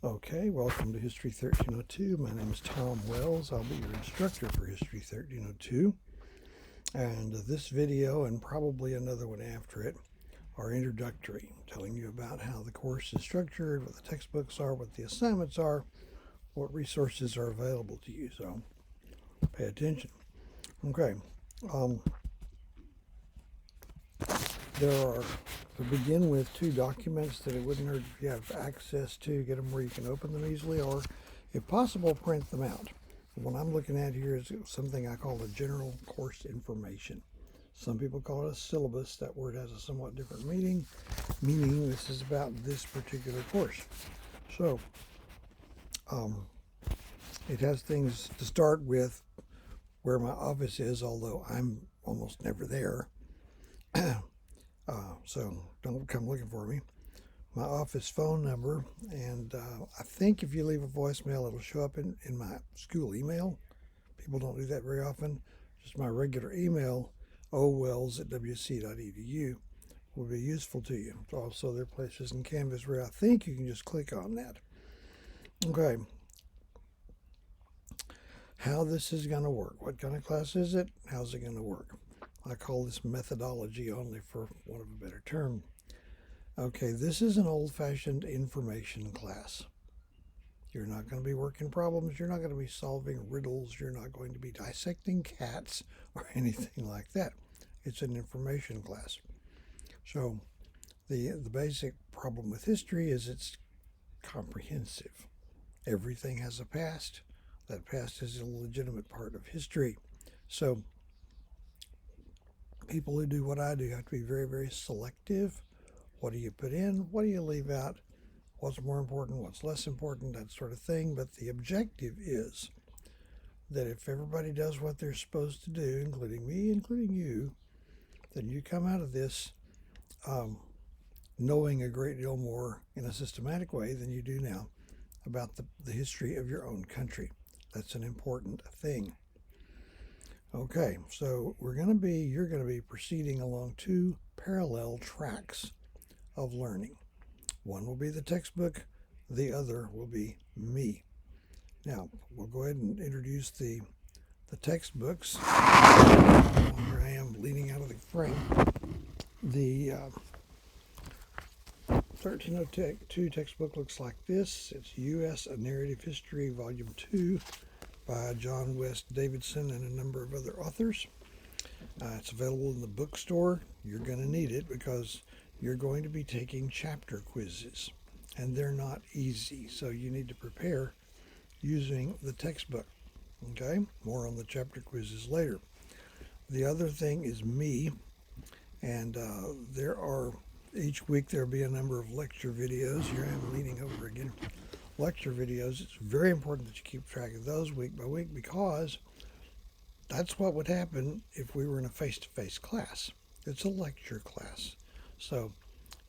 Okay, welcome to History 1302. My name is Tom Wells. I'll be your instructor for History 1302. And this video, and probably another one after it, are introductory, telling you about how the course is structured, what the textbooks are, what the assignments are, what resources are available to you. So pay attention. Okay. To begin with, two documents that it wouldn't hurt if you have access to, get them where you can open them easily, or if possible, print them out. What I'm looking at here is something I call the general course information. Some people call it a syllabus. That word has a somewhat different meaning this is about this particular course. So it has things to start with where my office is, although I'm almost never there. So don't come looking for me. My office phone number, and I think if you leave a voicemail, it'll show up in my school email. People don't do that very often. Just my regular email, owells@wc.edu, will be useful to you. Also, there are places in Canvas where I think you can just click on that. Okay. How this is going to work. What kind of class is it? How's it going to work? I call this methodology only, for want of a better term. Okay, this is an old-fashioned information class. You're not going to be working problems. You're not going to be solving riddles. You're not going to be dissecting cats or anything like that. It's an information class. So the basic problem with history is it's comprehensive. Everything has a past. That past is a legitimate part of history. So people who do what I do have to be very, very selective. What do you put in? What do you leave out? What's more important? What's less important? That sort of thing. But the objective is that if everybody does what they're supposed to do, including me, including you, then you come out of this knowing a great deal more in a systematic way than you do now about the history of your own country. That's an important thing. Okay, so you're going to be proceeding along two parallel tracks of learning. One will be the textbook, the other will be me. Now, we'll go ahead and introduce the textbooks. Here I am leaning out of the frame. The 1302 textbook looks like this. It's U.S. A Narrative History, Volume 2 by John West Davidson and a number of other authors. It's available in the bookstore. You're going to need it because you're going to be taking chapter quizzes, and they're not easy, so you need to prepare using the textbook. Okay, more on the chapter quizzes later. The other thing is me, and each week there'll be a number of lecture videos. Here I am leaning over again. Lecture videos. It's very important that you keep track of those week by week, because that's what would happen if we were in a face-to-face class. It's a lecture class. So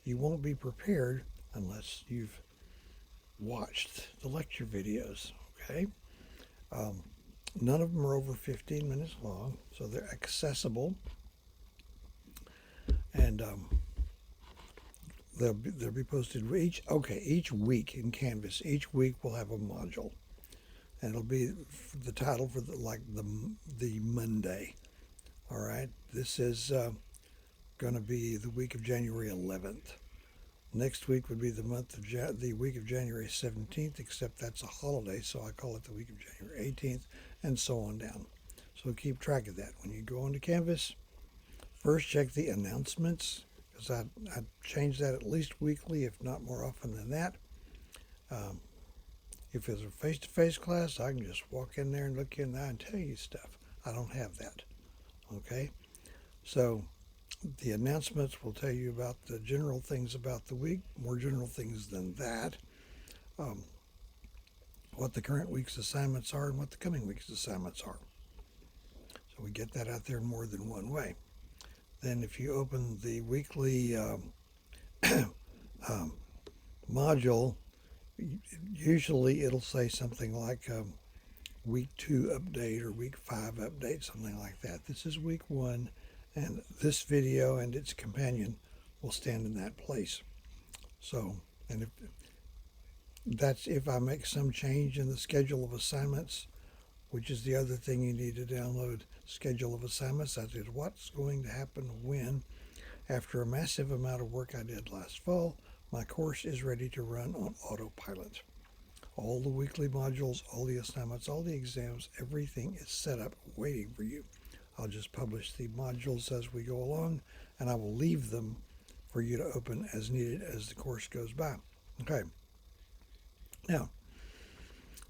you won't be prepared unless you've watched the lecture videos, okay? None of them are over 15 minutes long, so they're accessible. And they'll be posted each week in Canvas. Each week we'll have a module, and it'll be the title for the Monday. All right, this is going to be the week of January 11th. Next week would be the week of January 17th, except that's a holiday, so I call it the week of January 18th, and so on down. So keep track of that. When you go onto Canvas, first check the announcements, because I change that at least weekly, if not more often than that. If it's a face-to-face class, I can just walk in there and look in there and tell you stuff. I don't have that. Okay? So the announcements will tell you about the general things about the week, more general things than that, what the current week's assignments are and what the coming week's assignments are. So we get that out there in more than one way. Then if you open the weekly module, usually it'll say something like week 2 update or week 5 update, something like that. This is week 1, and this video and its companion will stand in that place. So, and That's if I make some change in the schedule of assignments, which is the other thing you need to download. Schedule of assignments. That is what's going to happen when, after a massive amount of work I did last fall, my course is ready to run on autopilot. All the weekly modules, all the assignments, all the exams, everything is set up waiting for you. I'll just publish the modules as we go along, and I will leave them for you to open as needed as the course goes by. Okay. Now,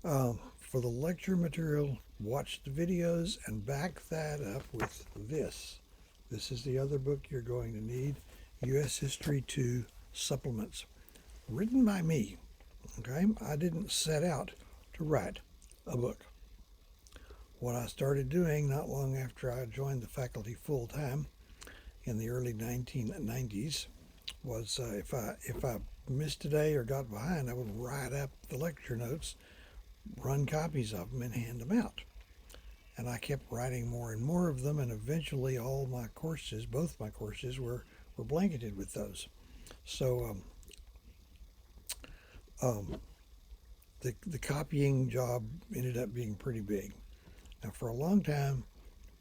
for the lecture material, watch the videos and back that up with this. This is the other book you're going to need, U.S. History 2 Supplements, written by me. Okay, I didn't set out to write a book. What I started doing not long after I joined the faculty full time in the early 1990s was if I missed a day or got behind, I would write up the lecture notes, run copies of them, and hand them out. And I kept writing more and more of them, and eventually all my courses, both my courses, were blanketed with those. So the copying job ended up being pretty big. Now, for a long time,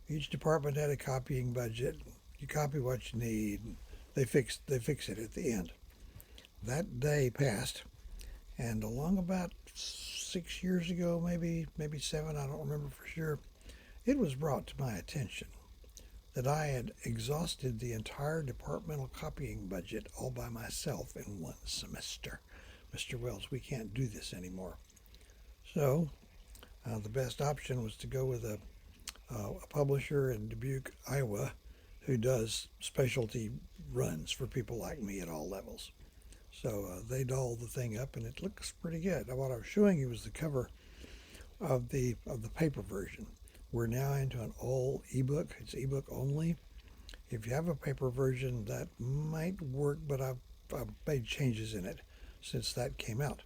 each department had a copying budget. You copy what you need. They fix it at the end. That day passed, and along about 6 years ago, maybe 7, I don't remember for sure, it was brought to my attention that I had exhausted the entire departmental copying budget all by myself in one semester. Mr. Wells, we can't do this anymore. So the best option was to go with a publisher in Dubuque, Iowa, who does specialty runs for people like me at all levels. So they dolled the thing up, and it looks pretty good. What I was showing you was the cover of the paper version. We're now into an all ebook. It's ebook only. If you have a paper version, that might work, but I've made changes in it since that came out.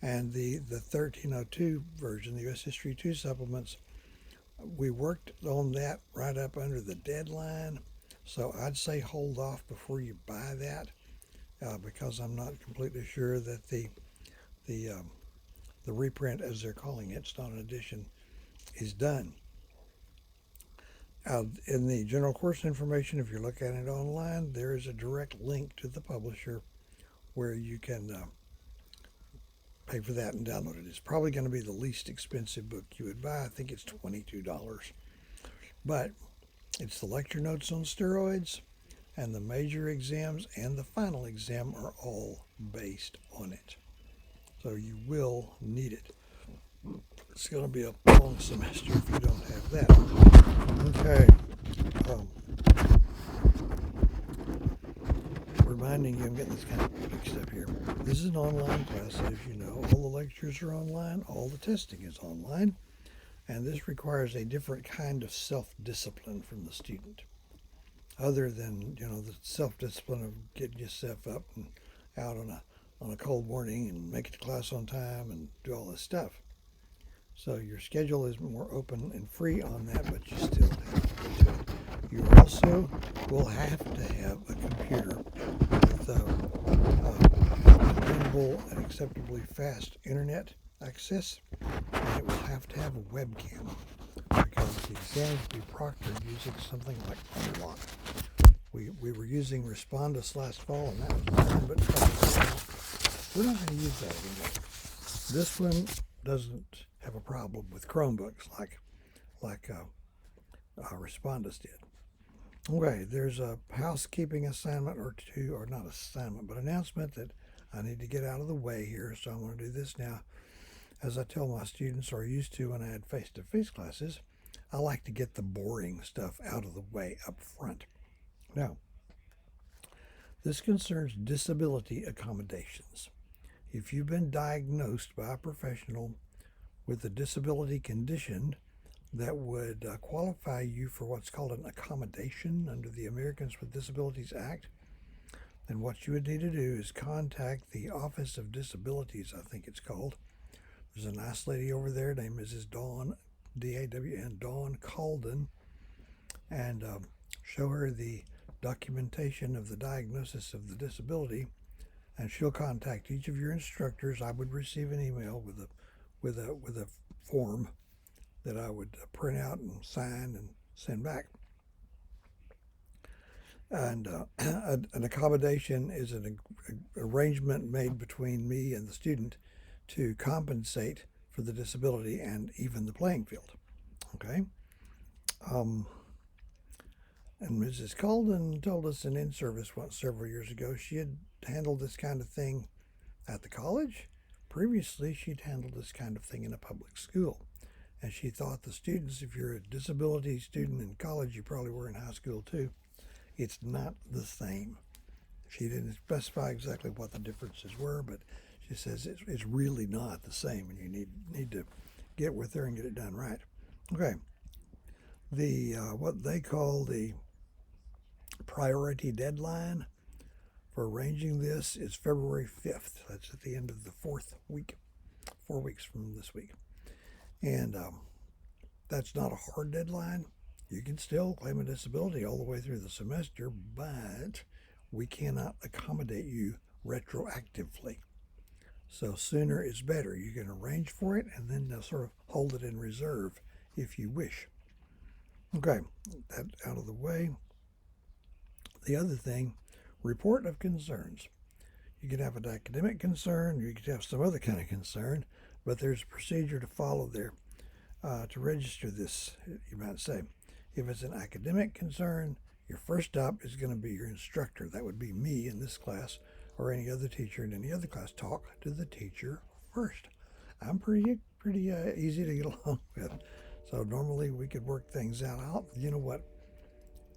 And the 1302 version, the U.S. History 2 supplements, we worked on that right up under the deadline. So I'd say hold off before you buy that, because I'm not completely sure that the reprint, as they're calling it, it's not an edition, is done. In the general course information, if you're looking at it online, there is a direct link to the publisher where you can pay for that and download it. It's probably going to be the least expensive book you would buy. I think it's $22. But it's the lecture notes on steroids, and the major exams and the final exam are all based on it. So you will need it. It's going to be a long semester if you don't have that. Okay. Reminding you, I'm getting this kind of mixed up here. This is an online class, as you know. All the lectures are online. All the testing is online. And this requires a different kind of self-discipline from the student, other than, the self-discipline of getting yourself up and out on a cold morning and make it to class on time and do all this stuff. So your schedule is more open and free on that, but you still have to do it. You also will have to have a computer with dependable and acceptably fast internet access, and it will have to have a webcam, because the exams will be proctored using something like Unlock. We were using Respondus last fall, and that was nothing but trouble. We're not going to use that anymore. This one doesn't have a problem with Chromebooks like Respondus did. Okay, there's a housekeeping assignment or two, or not assignment, but announcement that I need to get out of the way here, so I'm going to do this now. As I tell my students, or used to when I had face-to-face classes, I like to get the boring stuff out of the way up front. Now, this concerns disability accommodations. If you've been diagnosed by a professional with a disability condition that would qualify you for what's called an accommodation under the Americans with Disabilities Act, then what you would need to do is contact the Office of Disabilities, I think it's called. There's a nice lady over there named Mrs. Dawn, D-A-W-N, Dawn Calden, and show her the documentation of the diagnosis of the disability, and she'll contact each of your instructors. I would receive an email with a form that I would print out and sign and send back. And an accommodation is an arrangement made between me and the student to compensate for the disability and even the playing field. Okay. And Mrs. Colden told us in in-service once several years ago she had handled this kind of thing at the college. Previously, she'd handled this kind of thing in a public school. And she thought the students, if you're a disability student in college, you probably were in high school too. It's not the same. She didn't specify exactly what the differences were, but she says it's really not the same, and you need to get with her and get it done right. Okay. The what they call the priority deadline for arranging this is February 5th. That's at the end of the 4th week, 4 weeks from this week. And that's not a hard deadline. You can still claim a disability all the way through the semester, but we cannot accommodate you retroactively. So sooner is better. You can arrange for it and then sort of hold it in reserve if you wish. Okay, that out of the way. The other thing, report of concerns. You could have an academic concern, you could have some other kind of concern, but there's a procedure to follow there to register this, you might say. If it's an academic concern, your first stop is going to be your instructor. That would be me in this class or any other teacher in any other class. Talk to the teacher first. I'm pretty easy to get along with. So normally we could work things out. You know what?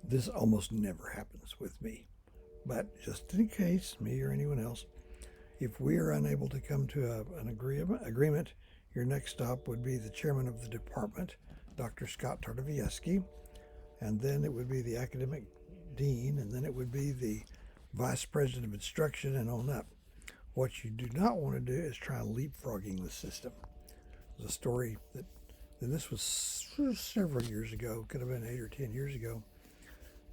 This almost never happens with me. But just in case, me or anyone else, if we are unable to come to an agreement, your next stop would be the chairman of the department, Dr. Scott Tardowiecki, and then it would be the academic dean, and then it would be the vice president of instruction and on up. What you do not want to do is try leapfrogging the system. There's a story that, and this was several years ago, could have been 8 or 10 years ago.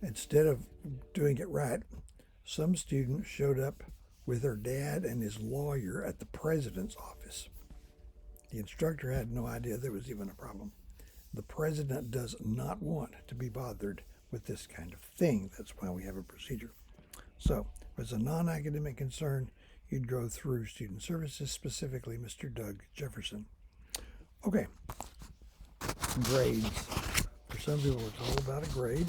Instead of doing it right, some student showed up with her dad and his lawyer at the president's office. The instructor had no idea there was even a problem. The president does not want to be bothered with this kind of thing. That's why we have a procedure. So, if it's a non-academic concern, you'd go through Student Services, specifically Mr. Doug Jefferson. Okay, grades. For some people, it's all about a grade.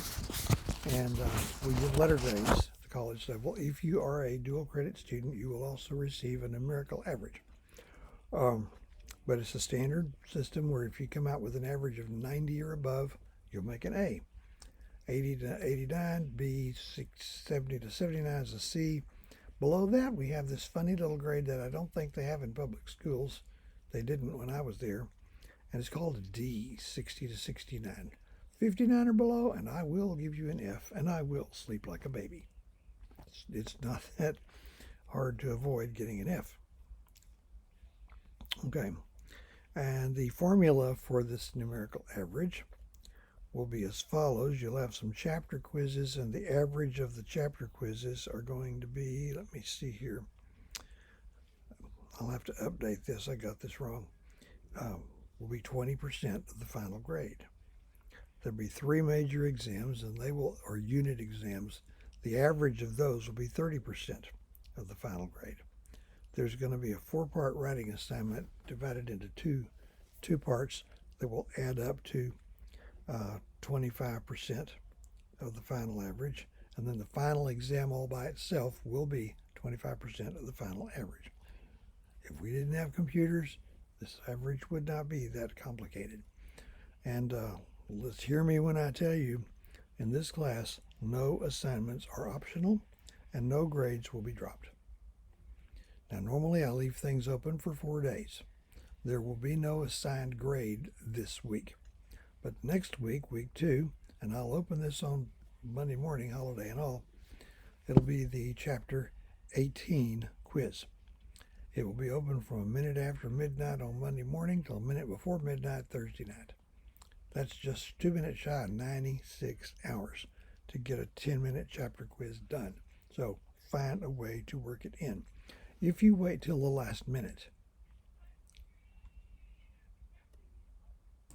And we give letter grades at the college level. If you are a dual credit student, you will also receive a numerical average. But it's a standard system where if you come out with an average of 90 or above, you'll make an A. 80 to 89, B. 70 to 79 is a C. Below that, we have this funny little grade that I don't think they have in public schools. They didn't when I was there. And it's called a D, 60 to 69. 59 or below, and I will give you an F, and I will sleep like a baby. It's not that hard to avoid getting an F. Okay, and the formula for this numerical average will be as follows. You'll have some chapter quizzes, and the average of the chapter quizzes are going to be, let me see here. I'll have to update this. I got this wrong. Will be 20% of the final grade. There'll be 3 major exams, and they will, or unit exams. The average of those will be 30% of the final grade. There's going to be a 4-part writing assignment divided into two parts that will add up to 25% of the final average, and then the final exam all by itself will be 25% of the final average. If we didn't have computers, this average would not be that complicated. And let's hear me when I tell you, in this class, no assignments are optional and no grades will be dropped. Now, normally I leave things open for 4 days. There will be no assigned grade this week. But next week, week 2, and I'll open this on Monday morning, holiday and all, it'll be the Chapter 18 quiz. It will be open from a minute after midnight on Monday morning till a minute before midnight Thursday night. That's just 2 minutes shy of 96 hours to get a 10-minute chapter quiz done. So find a way to work it in. If you wait till the last minute